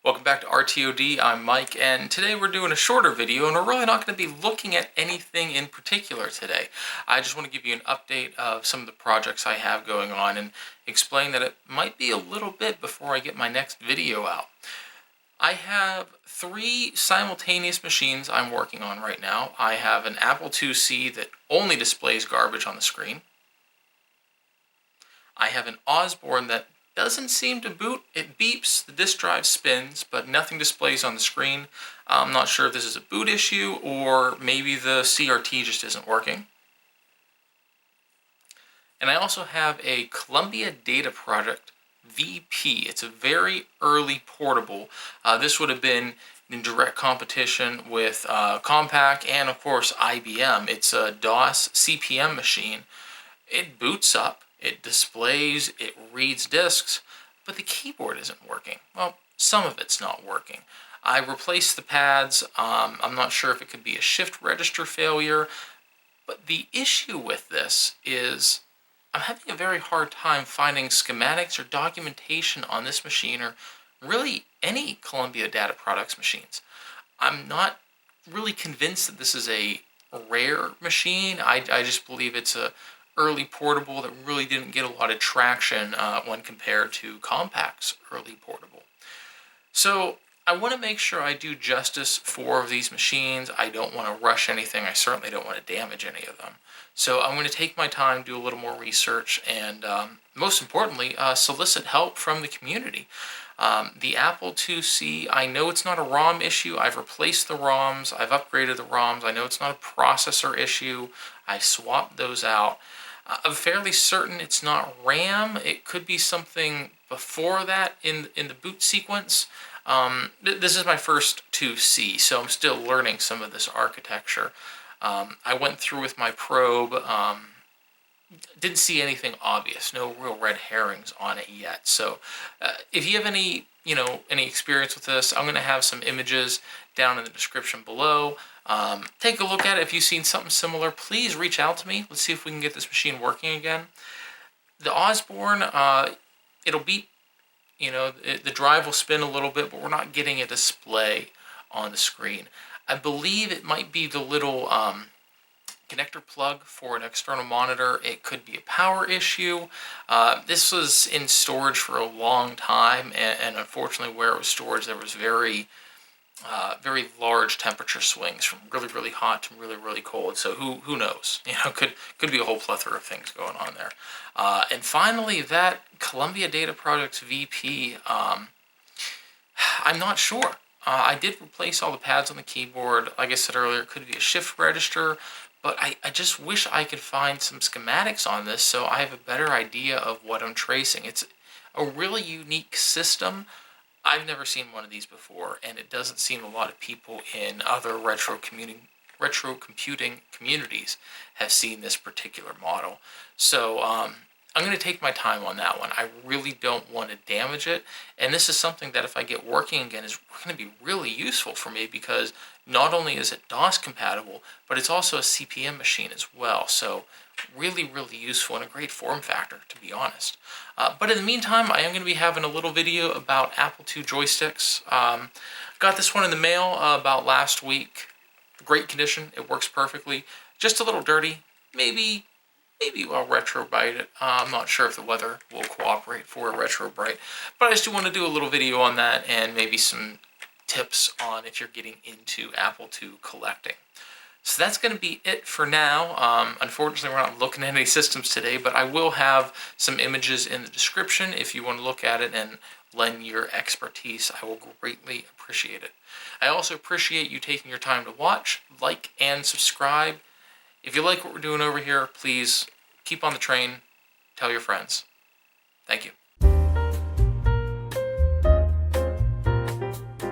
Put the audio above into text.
Welcome back to RTOD. I'm Mike, and today we're doing a shorter video, and we're really not going to be looking at anything in particular today. I just want to give you an update of some of the projects I have going on and explain that it might be a little bit before I get my next video out. I have 3 simultaneous machines I'm working on right now. I have an Apple IIc that only displays garbage on the screen. I have an Osborne that doesn't seem to boot. It beeps, the disk drive spins, but nothing displays on the screen. I'm not sure if this is a boot issue or maybe the CRT just isn't working. And I also have a Columbia Data Project VP. It's a very early portable. This would have been in direct competition with Compaq and of course IBM. It's a DOS CPM machine. It boots up. It displays, it reads discs, but the keyboard isn't working. Well, some of it's not working. I replaced the pads. I'm not sure if it could be a shift register failure, but the issue with this is I'm having a very hard time finding schematics or documentation on this machine or really any Columbia Data Products machines. I'm not really convinced that this is a rare machine. I just believe it's a early portable that really didn't get a lot of traction when compared to Compaq's early portable. So I want to make sure I do justice for these machines. I don't want to rush anything. I certainly don't want to damage any of them. So I'm going to take my time, do a little more research, and most importantly, solicit help from the community. The Apple IIc, I know it's not a ROM issue. I've replaced the ROMs. I've upgraded the ROMs. I know it's not a processor issue. I swapped those out. I'm fairly certain it's not RAM. It could be something before that in the boot sequence. This is my first IIc, so I'm still learning some of this architecture. I went through with my probe. Didn't see anything obvious. No real red herrings on it yet. So if you have any experience with this, I'm going to have some images down in the description below. Take a look at it. If you've seen something similar, please reach out to me. Let's see if we can get this machine working again. The Osborne, it'll beep. The drive will spin a little bit, but we're not getting a display on the screen. I believe it might be the little connector plug for an external monitor. It could be a power issue. This was in storage for a long time, and unfortunately where it was stored there was very large temperature swings from really, really hot to really, really cold. So who knows? Could be a whole plethora of things going on there. And finally, that Columbia Data Products VP, I'm not sure. I did replace all the pads on the keyboard. Like I said earlier, it could be a shift register, but I just wish I could find some schematics on this so I have a better idea of what I'm tracing. It's a really unique system. I've never seen one of these before, and it doesn't seem a lot of people in other retro computing communities have seen this particular model. So I'm going to take my time on that one. I really don't want to damage it, and this is something that if I get working again is going to be really useful for me because not only is it DOS compatible, but it's also a CPM machine as well. So really, really useful and a great form factor, to be honest. But in the meantime, I am going to be having a little video about Apple II joysticks. Got this one in the mail about last week. Great condition. It works perfectly. Just a little dirty. Maybe I'll retrobrite it. I'm not sure if the weather will cooperate for a retrobrite, but I just do want to do a little video on that and maybe some tips on if you're getting into Apple II collecting. So that's going to be it for now. Unfortunately, we're not looking at any systems today, but I will have some images in the description if you want to look at it and lend your expertise. I will greatly appreciate it. I also appreciate you taking your time to watch, like, and subscribe. If you like what we're doing over here, please keep on the train, tell your friends. Thank you.